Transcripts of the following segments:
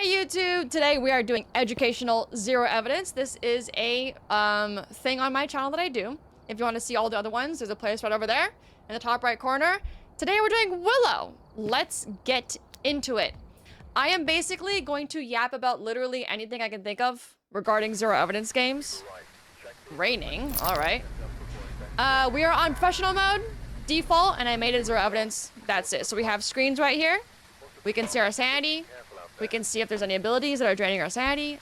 Hi YouTube! Today we are doing educational zero evidence. This is a thing on my channel that I do. If you want to see all the other ones, there's a playlist right over there in the top right corner. Today we're doing Willow. Let's get into it. I am basically going to yap about literally anything I can think of regarding zero evidence games. Raining, alright. We are on professional mode, default, and I made it zero evidence. That's it. So we have screens right here. We can see our sanity. We can see if there's any abilities that are draining our sanity.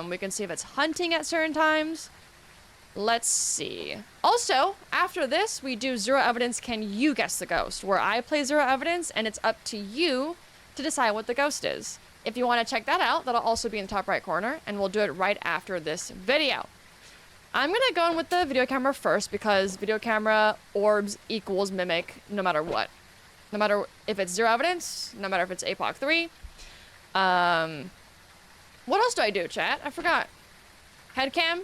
We can see if it's hunting at certain times. Let's see. Also, after this, we do zero evidence. Can you guess the ghost? Where I play zero evidence, and it's up to you to decide what the ghost is. If you want to check that out, that'll also be in the top right corner, and we'll do it right after this video. I'm gonna go in with the video camera first because video camera orbs equals mimic no matter what. No matter if it's zero evidence, no matter if it's APOC 3. What else do I do, chat? I forgot. Headcam?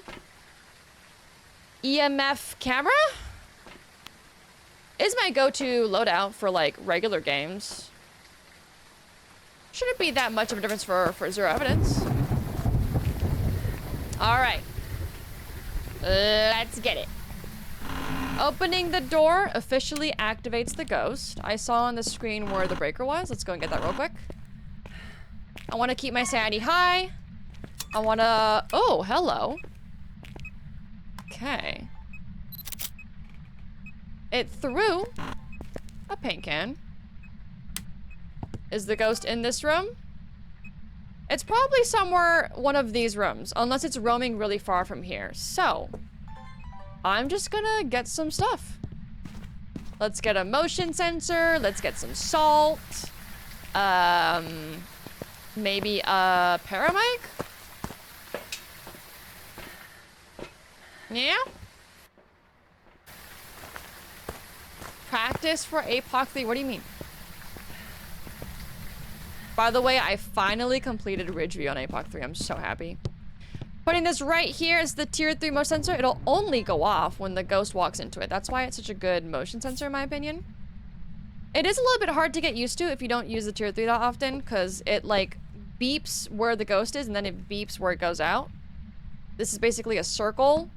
EMF camera? Is my go-to loadout for, like, regular games. Shouldn't be that much of a difference for zero evidence. Alright. Let's get it. Opening the door officially activates the ghost. I saw on the screen where the breaker was. Let's go and get that real quick. I want to keep my sanity high. I want to... Oh, hello. Okay. It threw a paint can. Is the ghost in this room? It's probably somewhere one of these rooms, unless it's roaming really far from here. So, I'm just gonna get some stuff. Let's get a motion sensor. Let's get some salt. Maybe a paramic? Yeah? Practice for APOC 3. What do you mean? By the way, I finally completed Ridgeview on APOC 3. I'm so happy. Putting this right here is the tier 3 motion sensor. It'll only go off when the ghost walks into it. That's why it's such a good motion sensor in my opinion. It is a little bit hard to get used to if you don't use the tier 3 that often, because it like beeps where the ghost is and then it beeps where it goes out. This is basically a circle.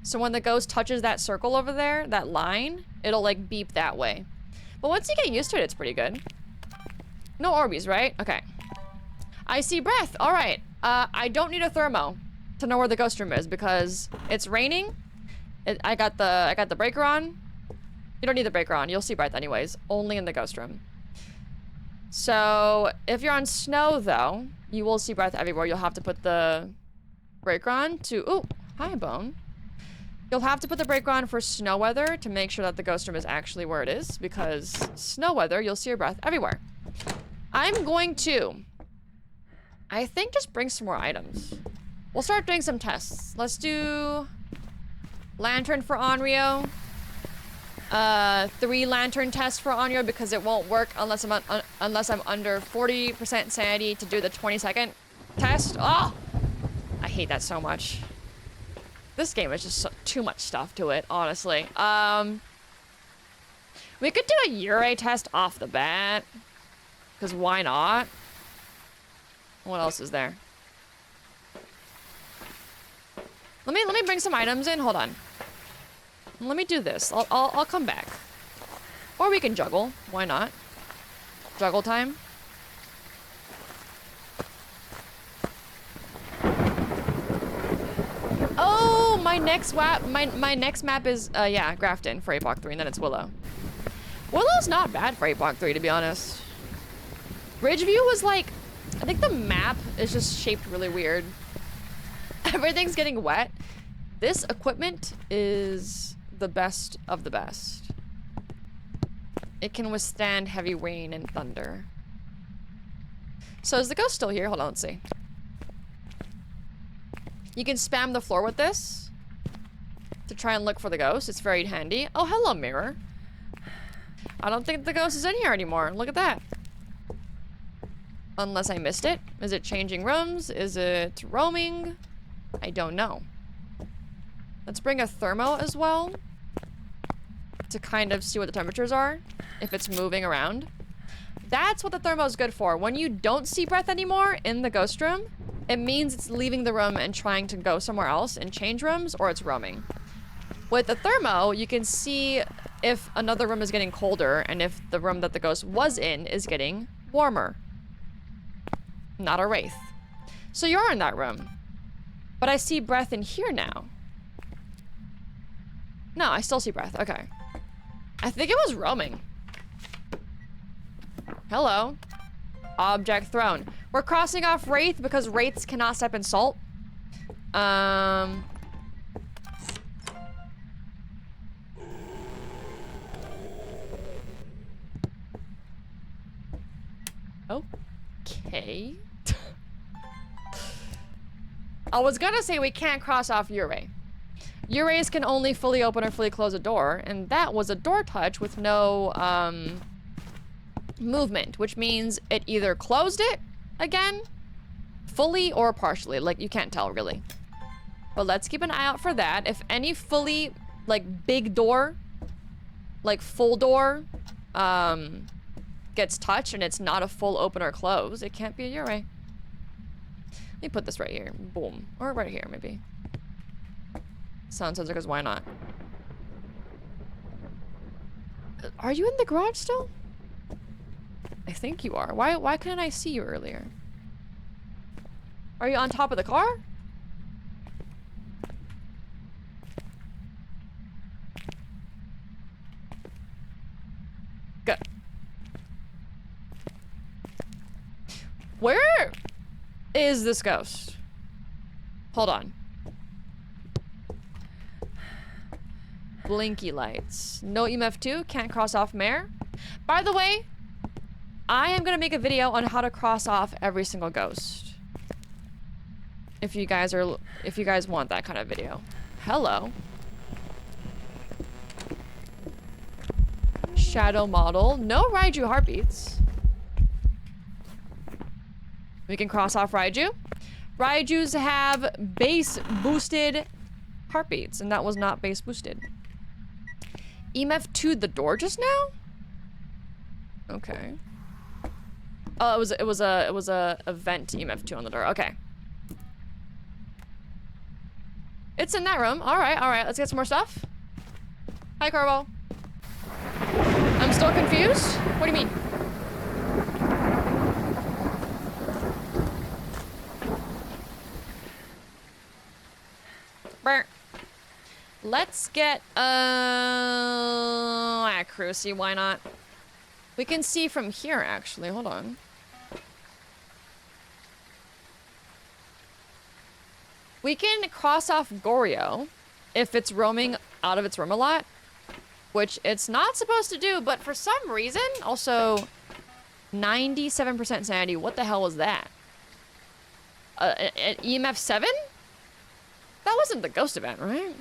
So when the ghost touches that circle over there, that line, it'll like beep that way. But once you get used to it, it's pretty good. No Orbeez, right? Okay. I see breath. All right. I don't need a thermo to know where the ghost room is because it's raining. I got the breaker on. You don't need the breaker on. You'll see breath anyways. Only in the ghost room. So if you're on snow though, you will see breath everywhere. You'll have to put the breaker on to... Ooh, hi, Bone. You'll have to put the breaker on for snow weather to make sure that the ghost room is actually where it is, because snow weather, you'll see your breath everywhere. I'm going to, I think, just bring some more items. We'll start doing some tests. Let's do lantern for Onryo. 3 lantern tests for Onryo because it won't work unless I'm under 40% sanity to do the 20-second test. Oh, I hate that so much. This game is just too much stuff to it, honestly. We could do a Yurei test off the bat. Because why not? What else is there? Let me bring some items in. Hold on. Let me do this. I'll come back. Or we can juggle. Why not? Juggle time. Oh, my next map is yeah, Grafton for APOC 3, and then it's Willow. Willow's not bad for APOC 3, to be honest. Ridgeview was like, I think the map is just shaped really weird. Everything's getting wet. This equipment is the best of the best. It can withstand heavy rain and thunder. So is the ghost still here? Hold on, let's see. You can spam the floor with this to try and look for the ghost. It's very handy. Oh, hello, mirror. I don't think the ghost is in here anymore. Look at that. Unless I missed it. Is it changing rooms? Is it roaming? I don't know. Let's bring a thermo as well to kind of see what the temperatures are, if it's moving around. That's what the thermo is good for. When you don't see breath anymore in the ghost room, it means it's leaving the room and trying to go somewhere else and change rooms, or it's roaming. With the thermo, you can see if another room is getting colder and if the room that the ghost was in is getting warmer. Not a wraith. So you're in that room. But I see breath in here now. No, I still see breath. Okay. I think it was roaming. Hello. Object thrown. We're crossing off wraith because wraiths cannot step in salt. Okay. I was gonna say we can't cross off Ure. Ures can only fully open or fully close a door, and that was a door touch with no movement, which means it either closed it again, fully or partially. Like, you can't tell really. But let's keep an eye out for that. If any fully, like, big door, like full door, gets touched and it's not a full open or close, it can't be a Ure. Let me put this right here. Boom. Or right here, maybe. Sound sensor, because why not? Are you in the garage still? I think you are. Why couldn't I see you earlier? Are you on top of the car? Good. Where is this ghost? Hold on. Blinky lights. No EMF 2. Can't cross off mare. By the way, I am gonna make a video on how to cross off every single ghost. If you guys want that kind of video. Hello. Shadow model. No Raiju heartbeats. We can cross off Raiju. Raijus have base boosted heartbeats, and that was not base boosted. EMF 2'd the door just now? Okay. Oh, it was a vent EMF 2 on the door. Okay. It's in that room. All right. Let's get some more stuff. Hi, Corvo. I'm still confused. What do you mean? Burr. Let's get accuracy. Why not? We can see from here, actually. Hold on. We can cross off Goryo if it's roaming out of its room a lot, which it's not supposed to do, but for some reason, also 97% sanity. What the hell was that? An EMF 7? That wasn't the ghost event, right?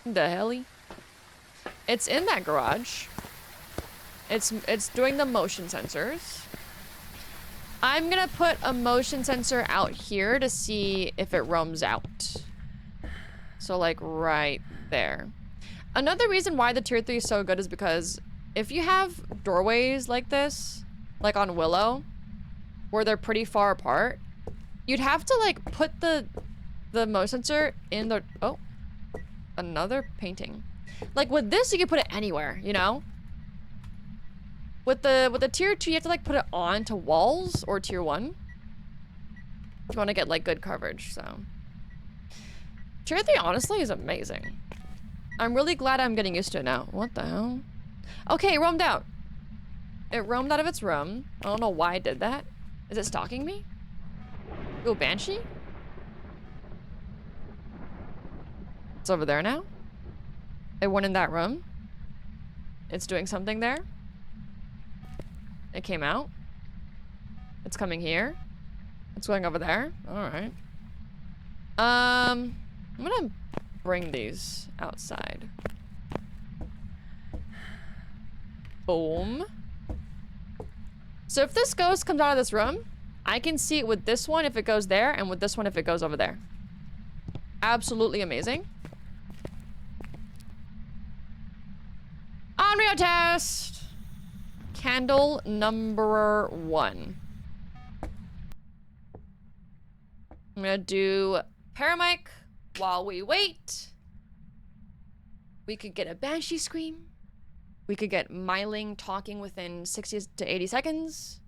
The helly? It's in that garage. It's doing the motion sensors. I'm gonna put a motion sensor out here to see if it roams out. So like right there. Another reason why the tier 3 is so good is because if you have doorways like this, like on Willow, where they're pretty far apart, you'd have to like put the motion sensor in the, oh, another painting. Like with this, you can put it anywhere, you know? With the tier 2, you have to like put it on to walls, or tier 1. If you want to get like good coverage, so. Tier 3 honestly is amazing. I'm really glad I'm getting used to it now. What the hell? Okay, it roamed out. It roamed out of its room. I don't know why it did that. Is it stalking me? Ooh, Banshee? It's over there now. It went in that room. It's doing something there. It came out. It's coming here. It's going over there. All right. I'm gonna bring these outside. Boom. So if this ghost comes out of this room, I can see it with this one if it goes there, and with this one if it goes over there. Absolutely amazing. I'm Onryo test. Candle number 1. I'm gonna do paramic while we wait. We could get a banshee scream. We could get Myling talking within 60 to 80 seconds.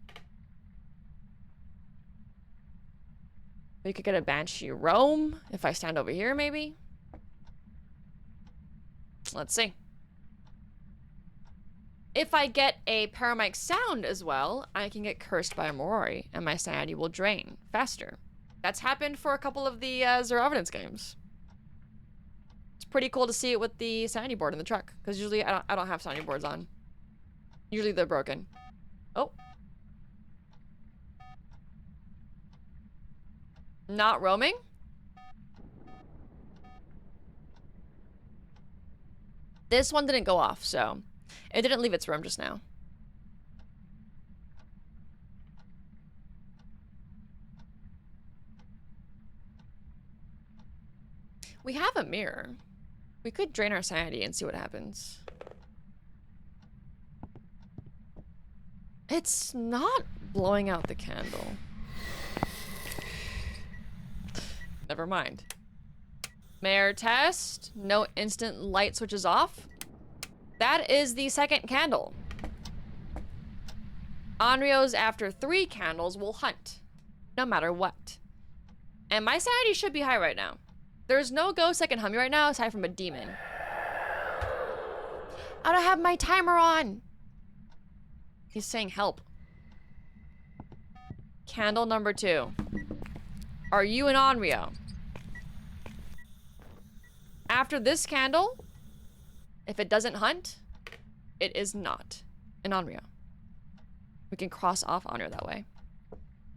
We could get a banshee roam if I stand over here, maybe. Let's see. If I get a paramic sound as well, I can get cursed by a Moroi, and my sanity will drain faster. That's happened for a couple of the Zero Evidence games. It's pretty cool to see it with the sanity board in the truck, because usually I don't have sanity boards on. Usually they're broken. Oh. Not roaming? This one didn't go off, so it didn't leave its room just now. We have a mirror. We could drain our sanity and see what happens. It's not blowing out the candle. Never mind. Mayor test. No instant light switches off. That is the second candle. Onryo's after 3 candles will hunt. No matter what. And my sanity should be high right now. There's no ghost that can hunt me right now aside from a demon. I don't have my timer on. He's saying help. Candle number 2. Are you an Onryo? After this candle, if it doesn't hunt, it is not an Onryo. We can cross off Onryo that way.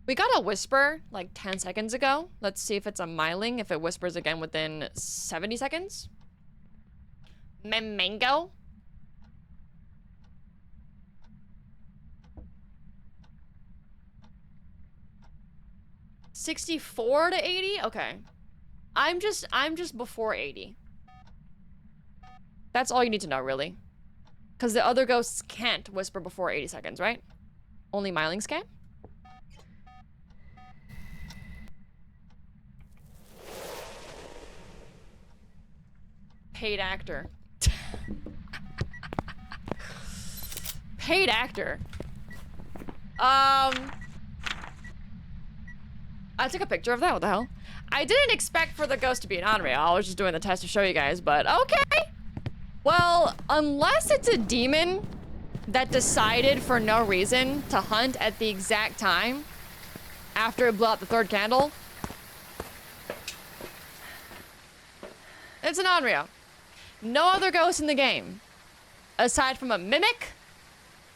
We got a whisper like 10 seconds ago. Let's see if it's a Myling, if it whispers again within 70 seconds. Mango. $64 to $80? Okay. I'm just before 80. That's all you need to know, really. Because the other ghosts can't whisper before 80 seconds, right? Only Mylings can? Paid actor. Paid actor. I took a picture of that. What the hell? I didn't expect for the ghost to be an Onryo. I was just doing the test to show you guys, but okay. Well, unless it's a demon that decided for no reason to hunt at the exact time after it blew out the 3rd candle, it's an Onryo. No other ghost in the game, aside from a mimic,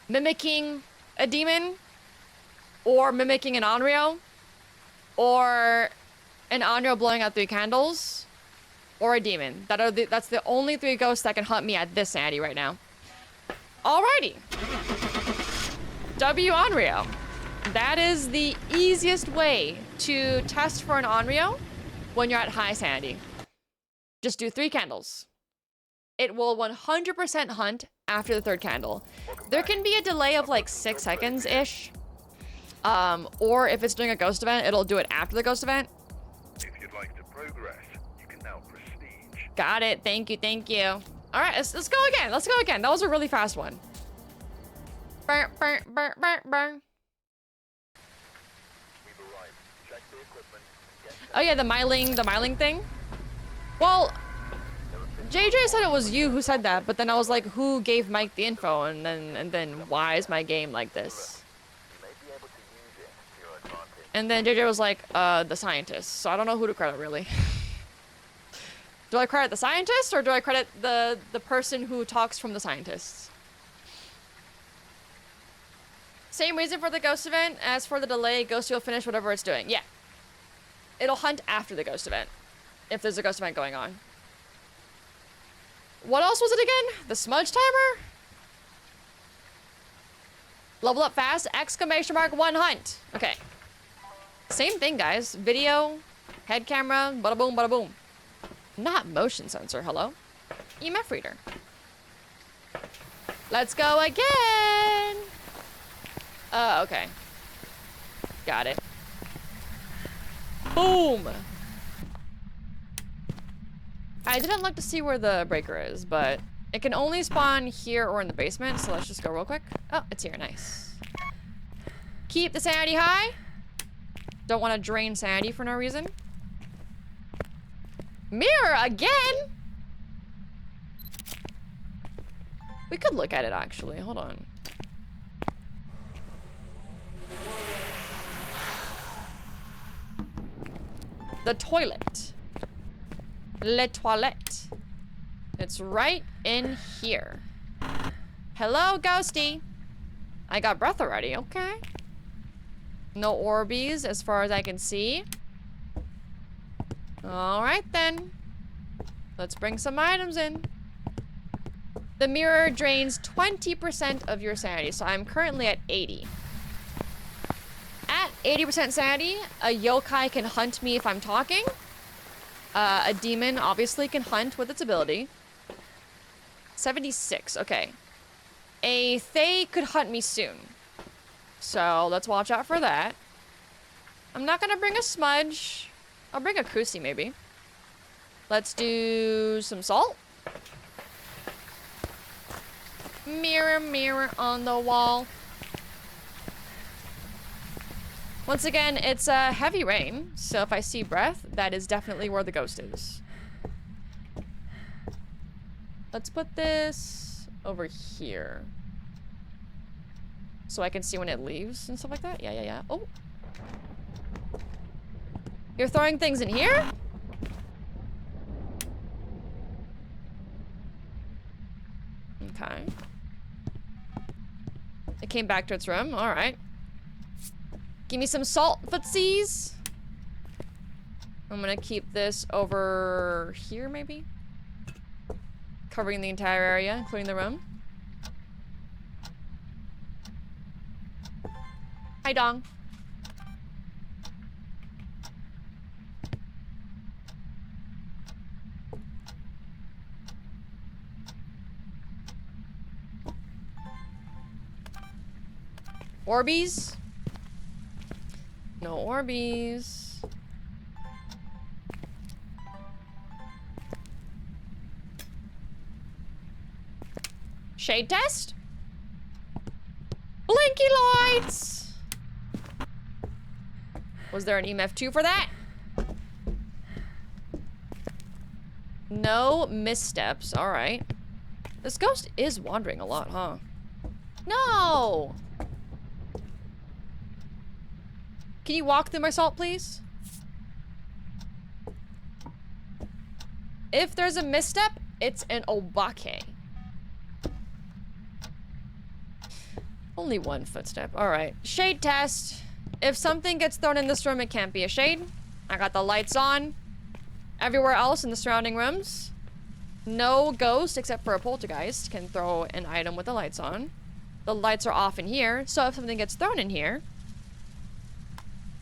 mimicking a demon, or mimicking an Onryo, or an Onryo blowing out 3 candles, or a demon. That's the only 3 ghosts that can hunt me at this sanity right now. Alrighty. W Onryo. That is the easiest way to test for an Onryo when you're at high sanity. Just do 3 candles. It will 100% hunt after the 3rd candle. There can be a delay of like 6 seconds-ish. Or if it's doing a ghost event, it'll do it after the ghost event. If you'd like to progress, you can now prestige. Got it. Thank you. Thank you. All right, let's go again. Let's go again. That was a really fast one. Burn, burn, burn, burn, burn. We've arrived. Check the equipment. Oh yeah, the Myling thing. Well, JJ said it was you who said that, but then I was like, who gave Mike the info? And then why is my game like this? You may be able to use it to your advantage. And then JJ was like, the scientist. So I don't know who to credit, really. Do I credit the scientist, or do I credit the person who talks from the scientists? Same reason for the ghost event as for the delay. Ghost will finish whatever it's doing. Yeah. It'll hunt after the ghost event, if there's a ghost event going on. What else was it again? The smudge timer? Level up fast, exclamation mark, 1 hunt. Okay. Same thing, guys. Video, head camera, bada boom, bada boom. Not motion sensor, hello? EMF reader. Let's go again. Oh, okay. Got it. Boom. I didn't look to see where the breaker is, but it can only spawn here or in the basement, so let's just go real quick. Oh, it's here, nice. Keep the sanity high. Don't want to drain sanity for no reason. Mirror again? We could look at it actually, hold on. The toilet. Le toilette. It's right in here. Hello, ghosty. I got breath already, okay. No Orbeez as far as I can see. All right then. Let's bring some items in. The mirror drains 20% of your sanity, so I'm currently at 80. At 80% sanity, a yokai can hunt me if I'm talking. A demon obviously can hunt with its ability. 76, okay. A Thaye could hunt me soon. So let's watch out for that. I'm not gonna bring a smudge. I'll bring a Kusi maybe. Let's do some salt. Mirror, mirror on the wall. Once again, it's a heavy rain, so if I see breath, that is definitely where the ghost is. Let's put this over here. So I can see when it leaves and stuff like that. Yeah, yeah, yeah. Oh. You're throwing things in here? Okay. It came back to its room. All right. Give me some salt, footsies. I'm gonna keep this over here, maybe? Covering the entire area, including the room. Hi, Dong. Orbeez? No Orbeez. Shade test? Blinky lights! Was there an EMF 2 for that? No missteps, alright. This ghost is wandering a lot, huh? No! Can you walk through my salt, please? If there's a misstep, it's an obake. Only one footstep. Alright. Shade test. If something gets thrown in this room, it can't be a shade. I got the lights on. Everywhere else in the surrounding rooms, no ghost, except for a poltergeist, can throw an item with the lights on. The lights are off in here, so if something gets thrown in here,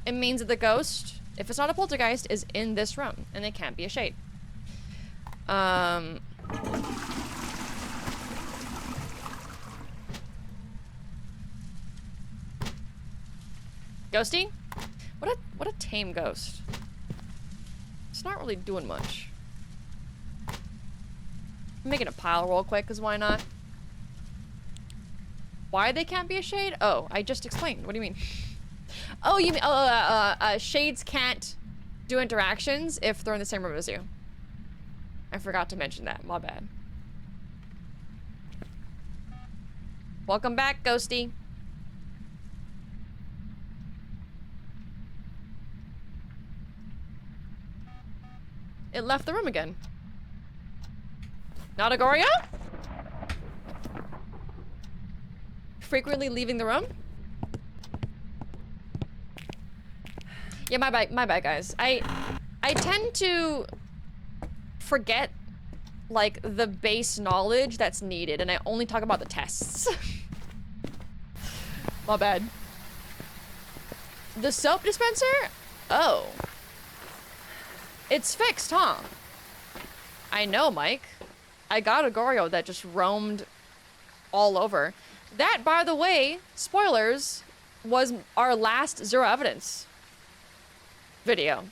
it means that the ghost, if it's not a poltergeist, is in this room, and it can't be a shade. Ghosty? What a tame ghost. It's not really doing much. I'm making a pile real quick, because why not? Why they can't be a shade? Oh, I just explained. What do you mean? Oh, you mean, shades can't do interactions if they're in the same room as you. I forgot to mention that. My bad. Welcome back, Ghosty. It left the room again. Not Agoria? Frequently leaving the room? Yeah, my bad, guys. I tend to forget, like, the base knowledge that's needed, and I only talk about the tests. My bad. The soap dispenser? Oh. It's fixed, huh? I know, Mike. I got a Goryo that just roamed all over. That, by the way, spoilers, was our last zero evidence video.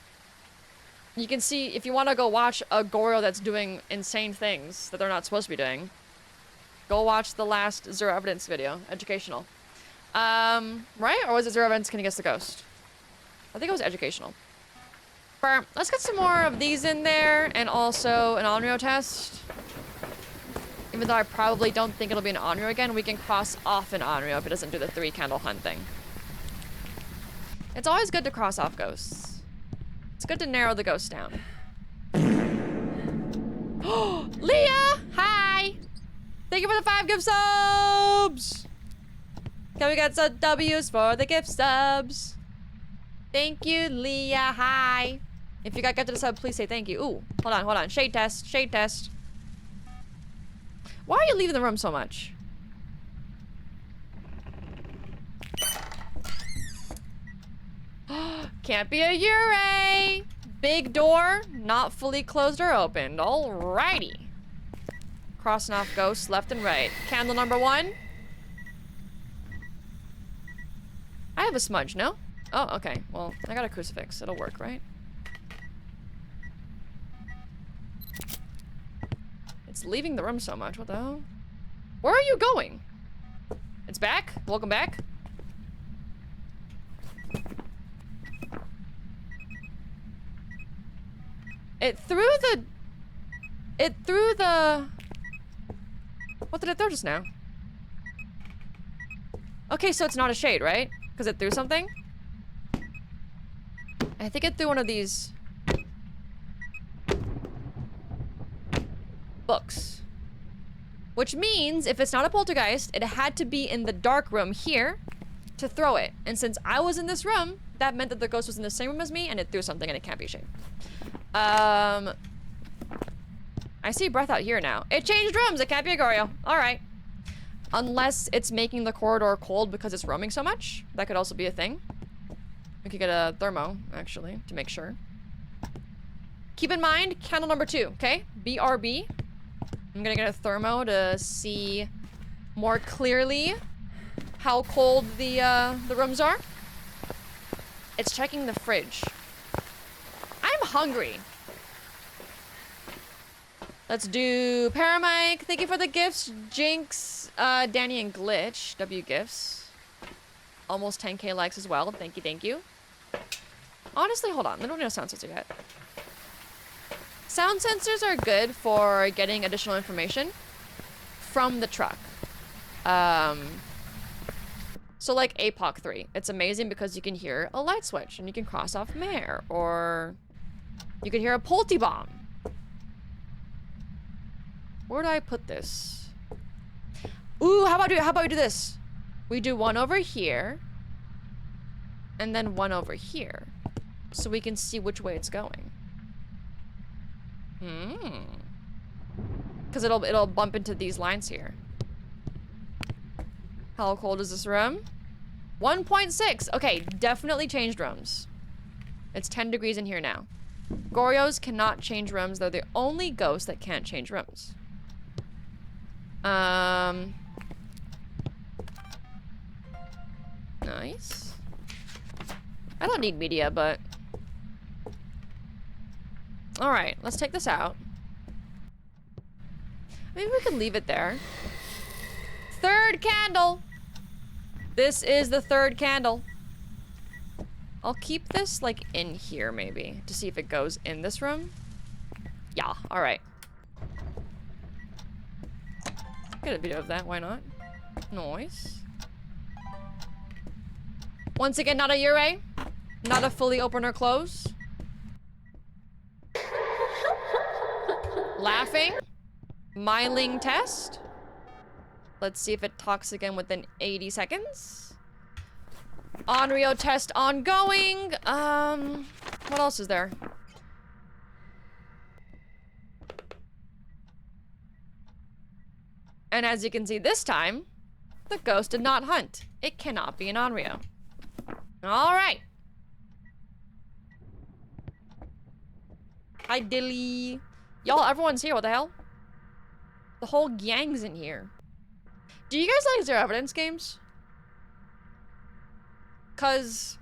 You can see, if you want to go watch a Goryo that's doing insane things that they're not supposed to be doing, go watch the last zero evidence video, educational. Right? Or was it zero evidence can against the ghost? I think it was educational. Let's get some more of these in there, and also an Onryo test. Even though I probably don't think it'll be an Onryo again, we can cross off an Onryo if it doesn't do the 3 candle hunt thing. It's always good to cross off ghosts. It's good to narrow the ghost down. Leah! Hi! Thank you for the 5 gift subs! Can we get some W's for the gift subs? Thank you, Leah. Hi. If you got gifted a sub, please say thank you. Ooh, hold on. Shade test, shade test. Why are you leaving the room so much? Can't be a Yurei. Big door, not fully closed or opened. Alrighty. Crossing off ghosts left and right. Candle number 1. I have a smudge, no? Oh, okay. Well, I got a crucifix. It'll work, right? It's leaving the room so much. What the hell? Where are you going? It's back? Welcome back? It threw the... What did it throw just now? Okay, so it's not a shade, right? Because it threw something? I think it threw one of these... books. Which means, if it's not a poltergeist, it had to be in the dark room here to throw it. And since I was in this room, that meant that the ghost was in the same room as me, and it threw something, and it can't be a shade. I see breath out here now. It changed rooms. It can't be a Goryo. All right. Unless it's making the corridor cold because it's roaming so much. That could also be a thing. We could get a thermo, actually, to make sure. Keep in mind, candle number 2, okay? BRB. I'm gonna get a thermo to see more clearly how cold the rooms are. It's checking the fridge. I'm hungry. Let's do Paramike. Thank you for the gifts. Jinx, Danny, and Glitch. W gifts. Almost 10k likes as well. Thank you, thank you. Honestly, hold on. I don't need a sound sensor yet. Sound sensors are good for getting additional information from the truck. So like APOC 3. It's amazing because you can hear a light switch and you can cross off Mare, or you can hear a Polty bomb. Where do I put this? Ooh, how about we do this? We do one over here, and then one over here, so we can see which way it's going. Because it'll bump into these lines here. How cold is this room? 1.6. Okay, definitely changed rooms. It's 10 degrees in here now. Goryos cannot change rooms. They're the only ghosts that can't change rooms. Nice. I don't need media, but... Alright, let's take this out. Maybe we can leave it there. 3rd candle! This is the 3rd candle. I'll keep this, like, in here, maybe, to see if it goes in this room. Yeah, alright. Get a video of that, why not? Nice. Once again, not a Yurei. Not a fully open or close. Laughing. Myling test. Let's see if it talks again within 80 seconds. Onryo test ongoing. What else is there? And as you can see this time, the ghost did not hunt. It cannot be an Onryo. Alright. Hi, Dilly. Y'all, everyone's here. What the hell? The whole gang's in here. Do you guys like zero evidence games? Cause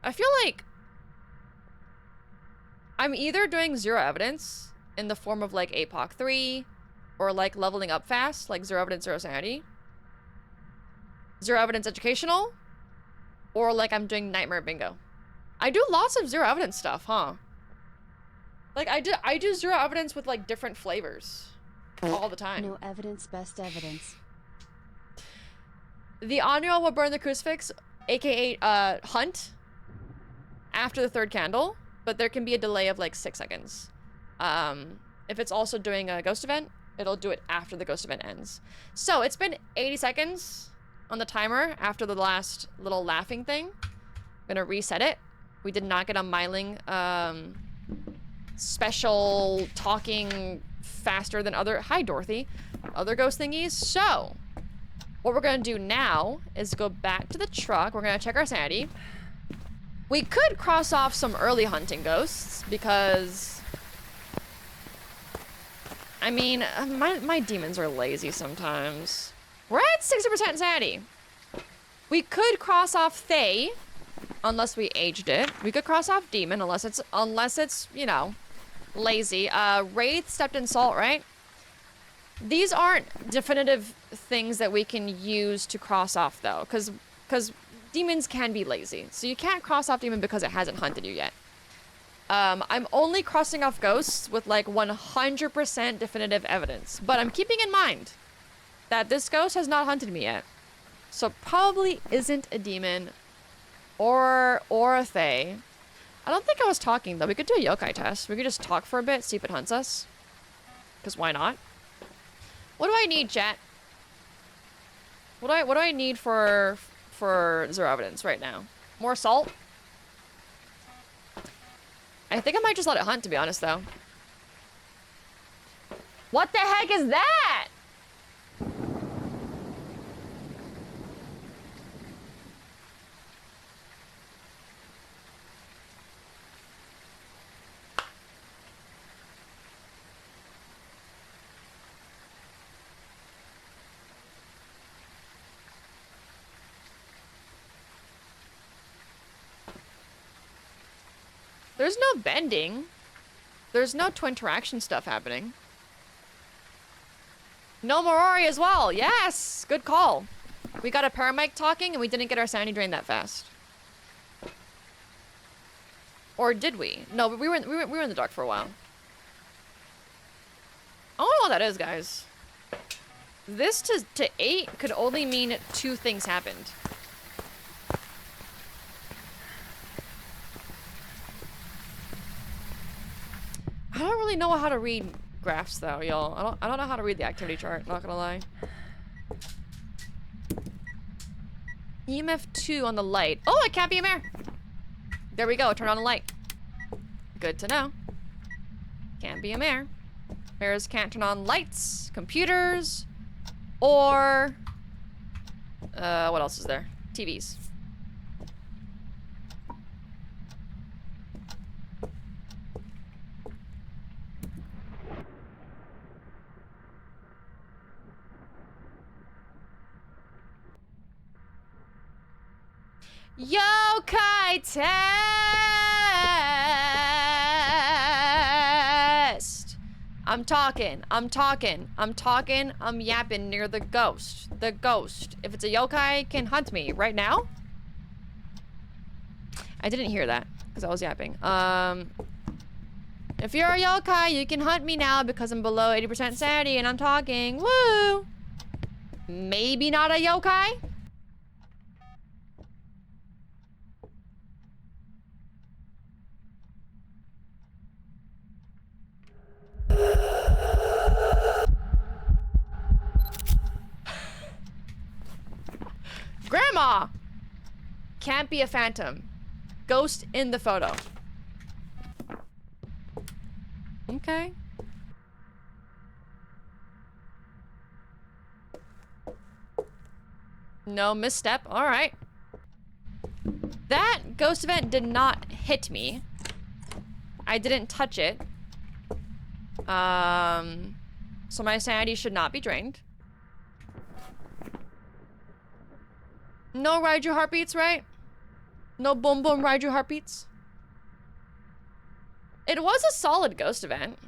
I feel like I'm either doing zero evidence in the form of like APOC 3 or like leveling up fast, like zero evidence, zero sanity, zero evidence educational, or like I'm doing nightmare bingo. I do lots of zero evidence stuff, huh? Like I do zero evidence with like different flavors all the time. No evidence, best evidence. The Annual will burn the crucifix, aka hunt, after the third candle, but there can be a delay of like 6 seconds. If it's also doing a ghost event, it'll do it after the ghost event ends. So it's been 80 seconds on the timer after the last little laughing thing. I'm gonna reset it. We did not get a Myling special talking faster than other, hi Dorothy, other ghost thingies. So what we're gonna do now is go back to the truck. We're gonna check our sanity. We could cross off some early hunting ghosts because, I mean, my demons are lazy sometimes. We're at 60% sanity. We could cross off Fae, unless we aged it. We could cross off Demon, unless it's, you know, lazy. Wraith, Stepped in Salt, right? These aren't definitive things that we can use to cross off, though, because demons can be lazy. So you can't cross off Demon because it hasn't hunted you yet. I'm only crossing off ghosts with like 100% definitive evidence, but I'm keeping in mind that this ghost has not hunted me yet. So probably isn't a demon or a Fae. I don't think I was talking though. We could do a yokai test. We could just talk for a bit, see if it hunts us. Because why not? What do I need, chat? What do I need for zero evidence right now? More salt? I think I might just let it hunt, to be honest, though. What the heck is that? There's no bending. There's no twin interaction stuff happening. No Morori as well. Yes! Good call. We got a paramike talking and we didn't get our sanity drained that fast. Or did we? No, but we were in the dark for a while. I don't know what that is, guys. This to 8 could only mean 2 things happened. I don't really know how to read graphs though, y'all. I don't know how to read the activity chart, not gonna lie. EMF 2 on the light. Oh, it can't be a mare. There we go, turn on the light. Good to know. Can't be a mare. Mares can't turn on lights, computers, or what else is there? TVs. Yokai test! I'm yapping near the ghost. The ghost. If it's a yokai, can hunt me right now? I didn't hear that, because I was yapping. If you're a yokai, you can hunt me now because I'm below 80% sanity and I'm talking. Woo! Maybe not a yokai? Grandma! Can't be a phantom. Ghost in the photo. Okay. No misstep. Alright. That ghost event did not hit me. I didn't touch it. So my sanity should not be drained. No Raiju heartbeats, right? No boom boom Raiju heartbeats? It was a solid ghost event.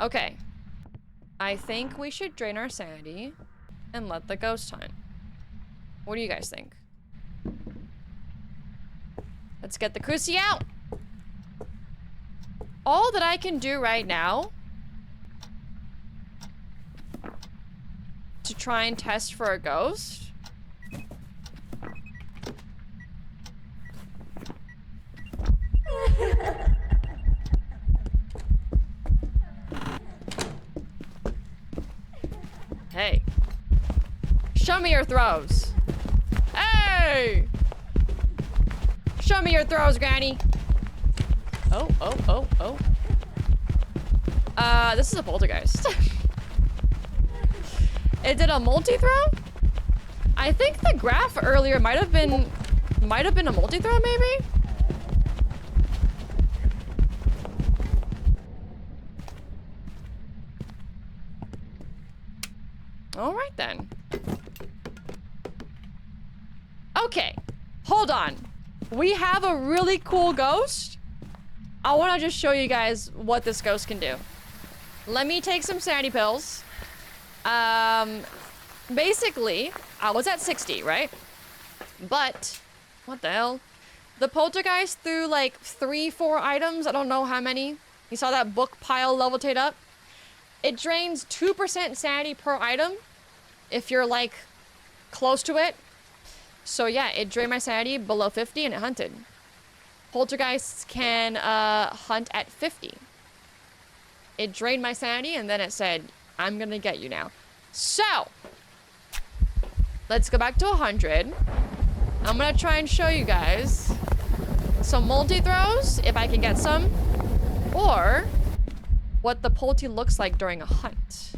Okay. I think we should drain our sanity and let the ghost hunt. What do you guys think? Let's get the Cruci out. All that I can do right now to try and test for a ghost Hey. Show me your throws. Hey! Show me your throws, Granny. Oh. This is a poltergeist. It did a multi-throw? I think the graph earlier might have been a multi-throw, maybe? All right then. Okay, hold on. We have a really cool ghost. I want to just show you guys what this ghost can do. Let me take some sanity pills. Basically, I was at 60, right? But, what the hell? The poltergeist threw like 3-4 items. I don't know how many. You saw that book pile levitate up? It drains 2% sanity per item if you're like close to it. So yeah, it drained my sanity below 50 and it hunted. Poltergeists can hunt at 50. It drained my sanity and then it said, I'm gonna get you now. So, let's go back to 100. I'm gonna try and show you guys some multi-throws, if I can get some, or what the polty looks like during a hunt.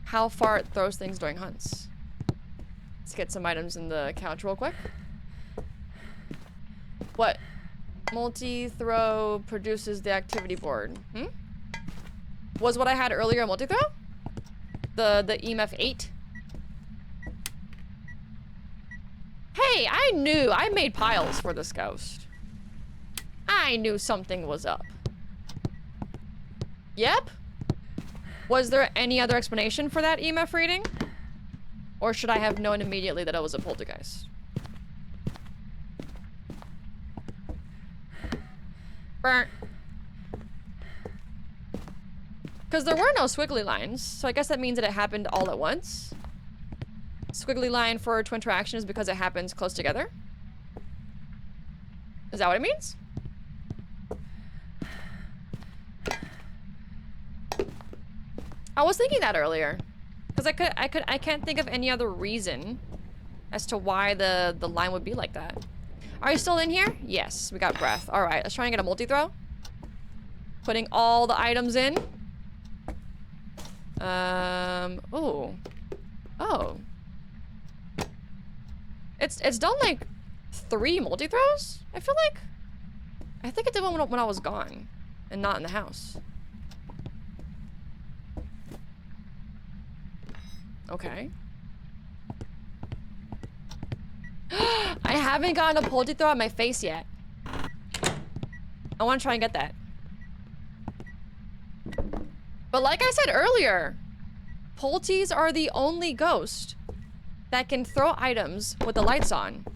How far it throws things during hunts. Let's get some items in the couch real quick. What? Multi-throw produces the activity board. Was what I had earlier a multi-throw? The EMF 8? Hey, I knew. I made piles for this ghost. I knew something was up. Yep. Was there any other explanation for that EMF reading? Or should I have known immediately that it was a poltergeist? Burnt. Because there were no squiggly lines, so I guess that means that it happened all at once. Squiggly line for twin interaction is because it happens close together. Is that what it means? I was thinking that earlier. Because I can't think of any other reason as to why the line would be like that. Are you still in here? Yes, we got breath. All right, let's try and get a multi-throw. Putting all the items in. Oh. It's done like 3 multi-throws, I feel like. I think it did one when I was gone and not in the house. Okay. I haven't gotten a multi-throw on my face yet. I want to try and get that. But like I said earlier, polties are the only ghost that can throw items with the lights on.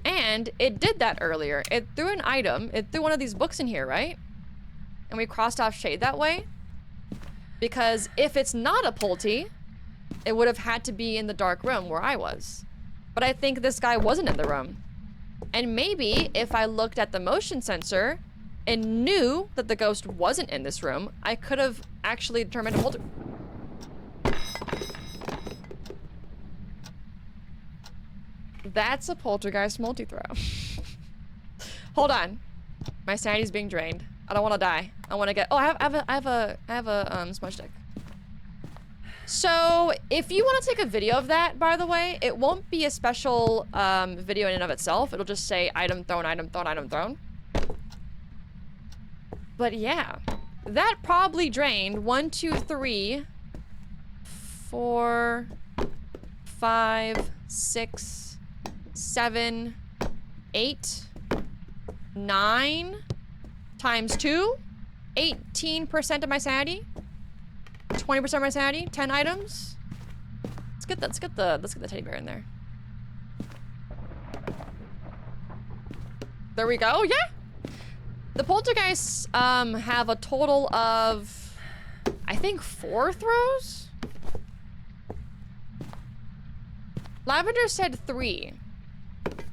And it did that earlier. It threw an item. It threw one of these books in here, right? And we crossed off shade that way. Because if it's not a polty, it would have had to be in the dark room where I was. But I think this guy wasn't in the room. And maybe if I looked at the motion sensor and knew that the ghost wasn't in this room, I could have actually determined a polter. That's a poltergeist multi-throw. Hold on. My sanity's being drained. I don't want to die. I want to get... Oh, I have a smudge stick. So, if you want to take a video of that, by the way, it won't be a special video in and of itself. It'll just say item thrown, item thrown, item thrown. But yeah, that probably drained 1, 2, 3, 4, 5, 6, 7, 8, 9 times 2, 18% of my sanity, 20% of my sanity, 10 items. Let's get the teddy bear in there. There we go. Yeah. The poltergeists have a total of, I think, 4 throws. Lavender said 3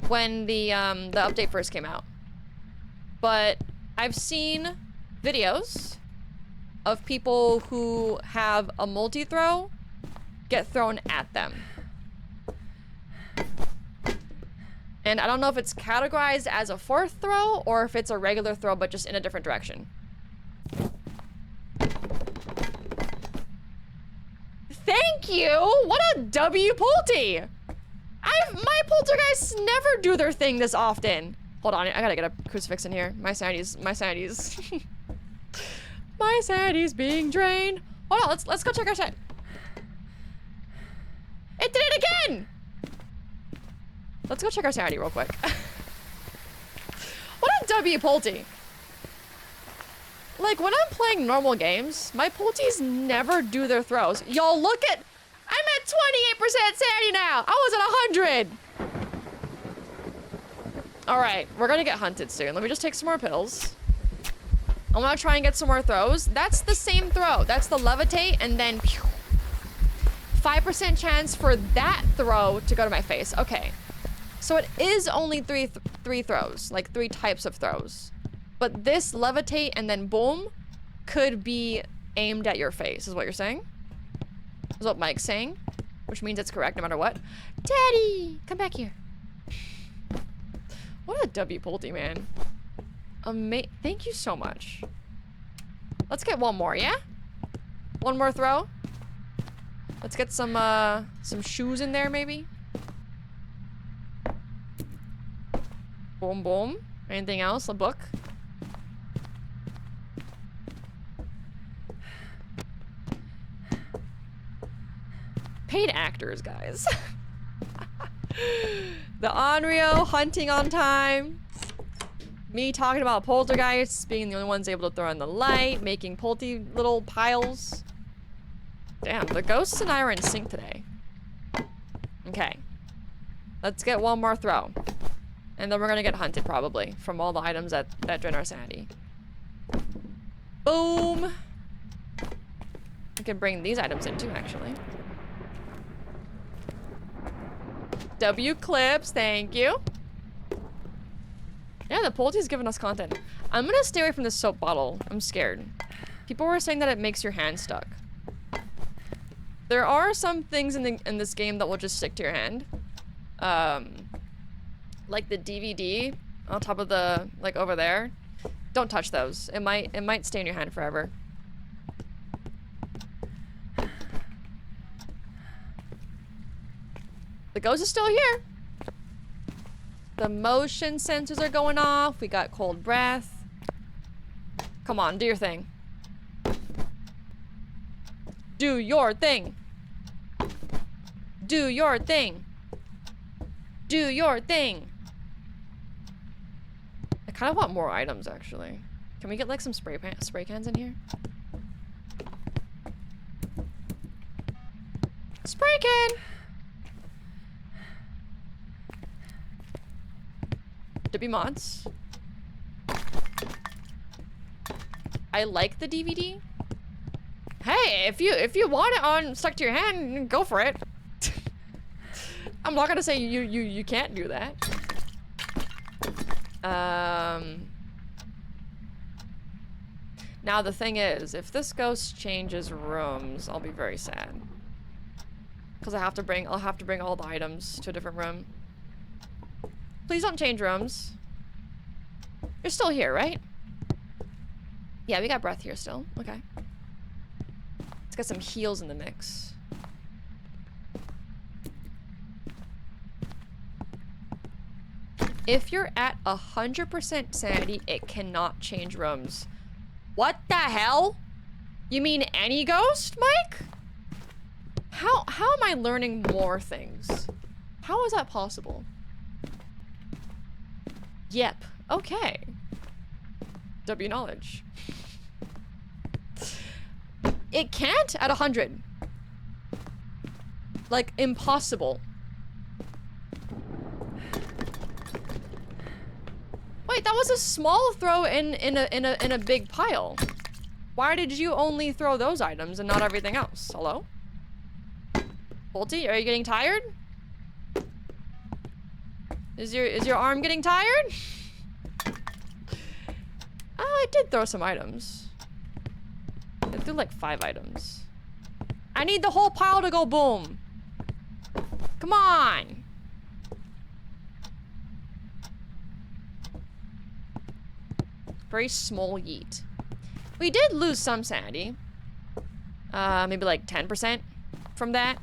when the update first came out. But I've seen videos of people who have a multi-throw get thrown at them. And I don't know if it's categorized as a 4th throw or if it's a regular throw but just in a different direction. Thank you! What a W Pulte! My poltergeists never do their thing this often. Hold on, I gotta get a crucifix in here. My sanity's my sanity's being drained. Hold on, let's go check our set. It did it again! Let's go check our sanity real quick. What a W Pulte. Like, when I'm playing normal games, my Pulties never do their throws. Y'all look at... I'm at 28% sanity now! I was at 100! Alright, we're gonna get hunted soon. Let me just take some more pills. I'm gonna try and get some more throws. That's the same throw. That's the levitate and then... 5% chance for that throw to go to my face. Okay. So it is only three throws, like 3 types of throws. But this levitate and then boom could be aimed at your face, is what you're saying? Is what Mike's saying, which means it's correct no matter what. Daddy, come back here. What a W Pulte, man. Thank you so much. Let's get one more, yeah? One more throw. Let's get some shoes in there, maybe. Boom, boom. Anything else? A book? Paid actors, guys. The Onryo hunting on time. Me talking about poltergeists being the only ones able to throw in the light, making Pulte little piles. Damn, the ghosts and I are in sync today. Okay. Let's get one more throw. And then we're gonna get hunted, probably, from all the items that drain our sanity. Boom! We can bring these items in, too, actually. W clips, thank you. Yeah, the Pulte's giving us content. I'm gonna stay away from this soap bottle. I'm scared. People were saying that it makes your hand stuck. There are some things in this game that will just stick to your hand. Like the DVD on top of the, like, over there. Don't touch those. It might stay in your hand forever. The ghost is still here. The motion sensors are going off. We got cold breath. Come on, do your thing. Do your thing. Do your thing. Do your thing. I kind of want more items, actually. Can we get, like, some spray cans in here? Spray can! W mods. I like the DVD. Hey, if you want it on stuck to your hand, go for it. I'm not gonna say you can't do that. Now the thing is, if this ghost changes rooms, I'll be very sad. Cause I'll have to bring all the items to a different room. Please don't change rooms. You're still here, right? Yeah, we got breath here still. Okay. Let's get some heals in the mix. If you're at 100% sanity, it cannot change rooms. What the hell? You mean any ghost, Mike? How am I learning more things? How is that possible? Yep. Okay. W knowledge. It can't at 100. Like, impossible. Wait, that was a small throw in a big pile. Why did you only throw those items and not everything else? Hello? Bolty, are you getting tired? Is your arm getting tired? Oh, I did throw some items. I threw like 5 items. I need the whole pile to go boom. Come on. Very small yeet. We did lose some sanity. Maybe like 10% from that.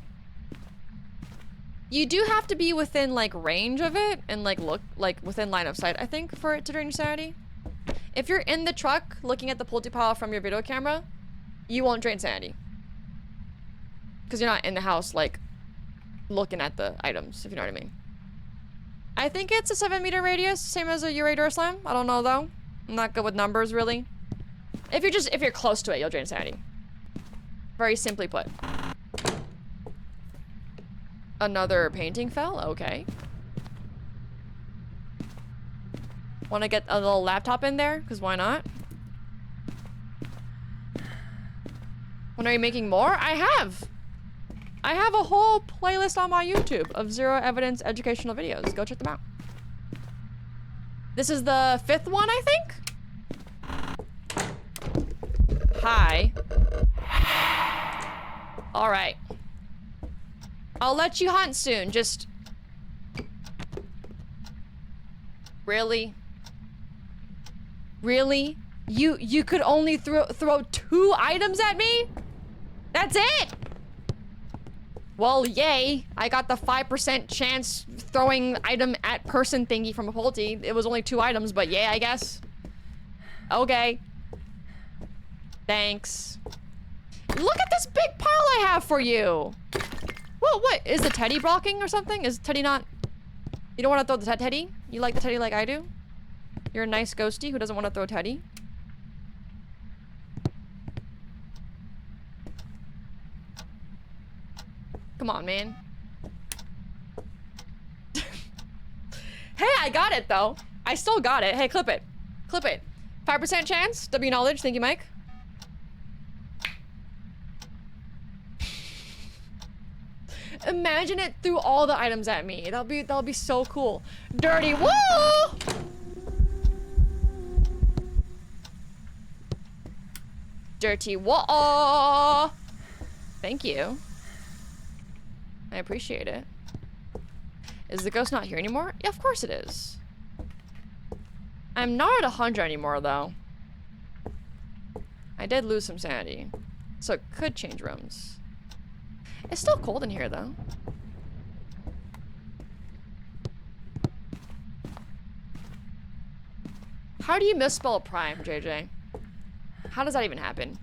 You do have to be within like range of it and like look like within line of sight, I think, for it to drain sanity. If you're in the truck looking at the Polty pile from your video camera, you won't drain sanity. Because you're not in the house like looking at the items, if you know what I mean. I think it's a 7-meter radius, same as a Uri Slam. I don't know though. I'm not good with numbers really. If you're close to it, you'll drain sanity. Very simply put. Another painting fell? Okay. Want to get a little laptop in there? Because why not? When are you making more? I have a whole playlist on my YouTube of zero evidence educational videos. Go check them out. This is the 5th one, I think? Hi. All right. I'll let you hunt soon, just... Really? Really? You could only throw 2 items at me? That's it? Well, yay. I got the 5% chance throwing item at person thingy from a Polty. It was only 2 items, but yay, I guess. Okay. Thanks. Look at this big pile I have for you. Whoa, what? Is the teddy blocking or something? Is teddy not... You don't want to throw the teddy? You like the teddy like I do? You're a nice ghosty who doesn't want to throw teddy? Come on, man. Hey, I got it, though. I still got it. Hey, clip it. Clip it. 5% chance. W knowledge. Thank you, Mike. Imagine it threw all the items at me. That'll be so cool. Dirty woo! Dirty wall. Thank you. I appreciate it. Is the ghost not here anymore? Yeah, of course it is. I'm not at 100 anymore, though. I did lose some sanity, so it could change rooms. It's still cold in here, though. How do you misspell prime, JJ? How does that even happen?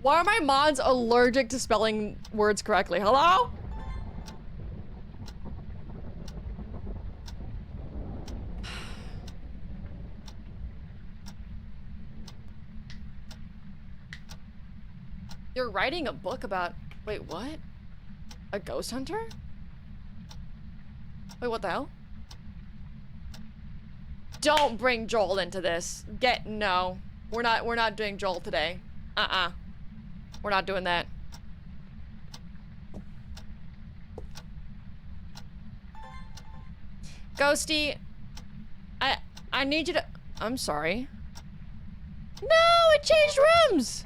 Why are my mods allergic to spelling words correctly? Hello? You're writing a book about... Wait, what? A ghost hunter? Wait, what the hell? Don't bring Joel into this. No. We're not doing Joel today. We're not doing that. Ghosty, I need you to... I'm sorry. No, it changed rooms!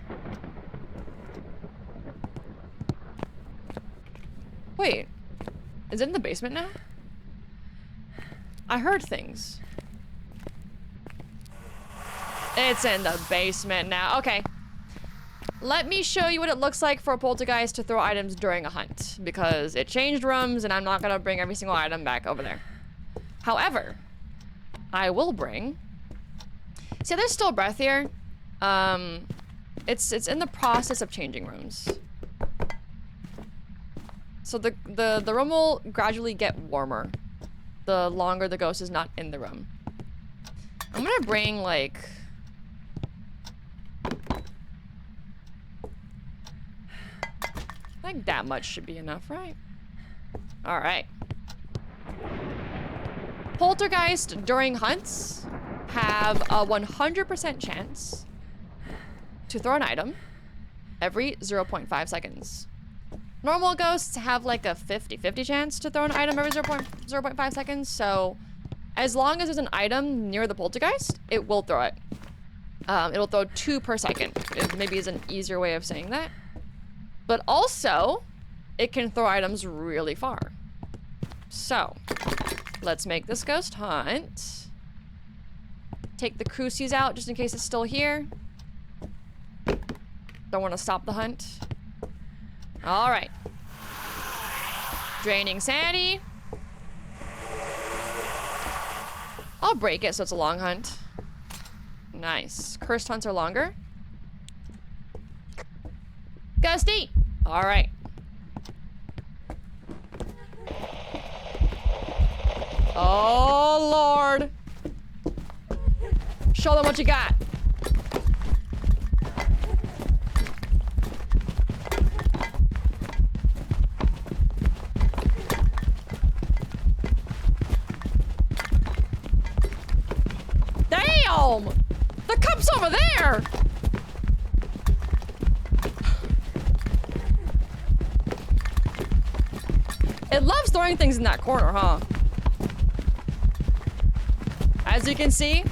Wait, is it in the basement now? I heard things. It's in the basement now. Okay. Let me show you what it looks like for a poltergeist to throw items during a hunt, because it changed rooms and I'm not gonna bring every single item back over there. However, I will bring... See, there's still breath here. It's in the process of changing rooms. So the room will gradually get warmer the longer the ghost is not in the room. I'm gonna bring like... I think that much should be enough, right? All right. Poltergeist during hunts have a 100% chance to throw an item every 0.5 seconds. Normal ghosts have like a 50-50 chance to throw an item every 0.5 seconds, so as long as there's an item near the poltergeist, it will throw it. It'll throw 2 per second. It maybe is an easier way of saying that. But also, it can throw items really far. So, let's make this ghost hunt. Take the crucies out just in case it's still here. Don't want to stop the hunt. All right. Draining sanity. I'll break it so it's a long hunt. Nice. Cursed hunts are longer. Gusty! All right. Oh, Lord. Show them what you got. Damn! The cup's over there! It loves throwing things in that corner, huh? As you can see.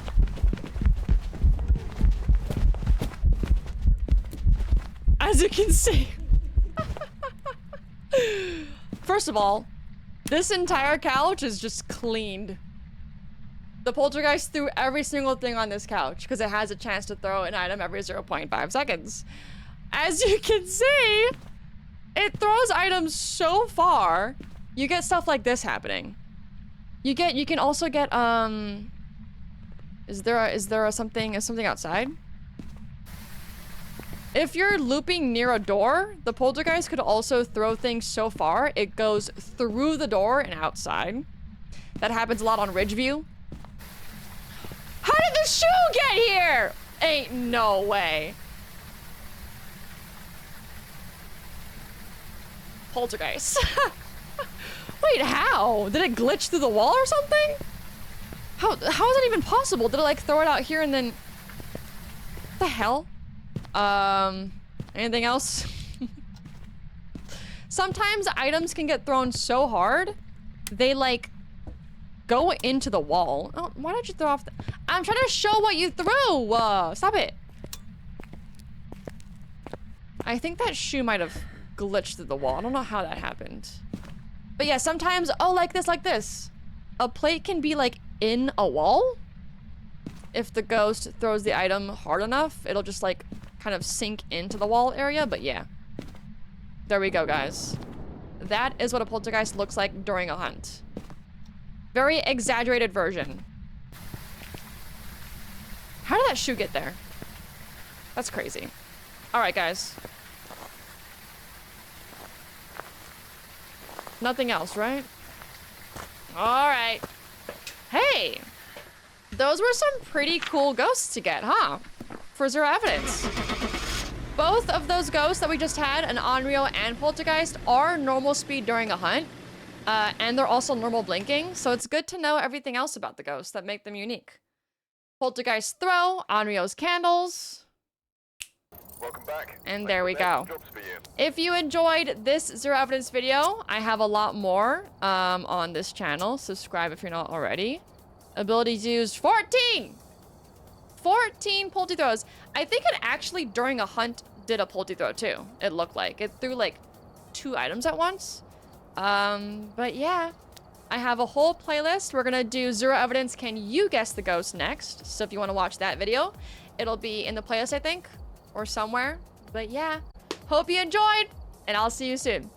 As you can see. First of all, this entire couch is just cleaned. The poltergeist threw every single thing on this couch because it has a chance to throw an item every 0.5 seconds. As you can see, it throws items so far. You get stuff like this happening. You can also get is there something outside? If you're looping near a door, the poltergeist could also throw things so far it goes through the door and outside. That happens a lot on Ridgeview. How did the shoe get here? Ain't no way. Poltergeist. Wait, how? Did it glitch through the wall or something? How is that even possible? Did it like throw it out here and then... What the hell? Anything else? Sometimes items can get thrown so hard, they like go into the wall. Oh, why did you throw off the... I'm trying to show what you threw! Stop it. I think that shoe might have glitched through the wall. I don't know how that happened. But yeah, sometimes, oh, like this. A plate can be like in a wall. If the ghost throws the item hard enough, it'll just like kind of sink into the wall area, but yeah. There we go, guys. That is what a poltergeist looks like during a hunt. Very exaggerated version. How did that shoe get there? That's crazy. All right, guys. Nothing else, right? All right. Hey, those were some pretty cool ghosts to get, huh? For zero evidence. Both of those ghosts that we just had, an Onryo and Poltergeist, are normal speed during a hunt. And they're also normal blinking, so it's good to know everything else about the ghosts that make them unique. Poltergeist throw, Onryo's candles. Welcome back. And there we go. Jobs for you. If you enjoyed this zero evidence video, I have a lot more on this channel. Subscribe if you're not already. Abilities used 14 Polty throws. I think it actually during a hunt did a Polty throw too. It looked like it threw like 2 items at once. But yeah, I have a whole playlist. We're gonna do zero evidence. Can you guess the ghost next? So if you want to watch that video, It'll be in the playlist, I think, or somewhere. But yeah, hope you enjoyed, and I'll see you soon.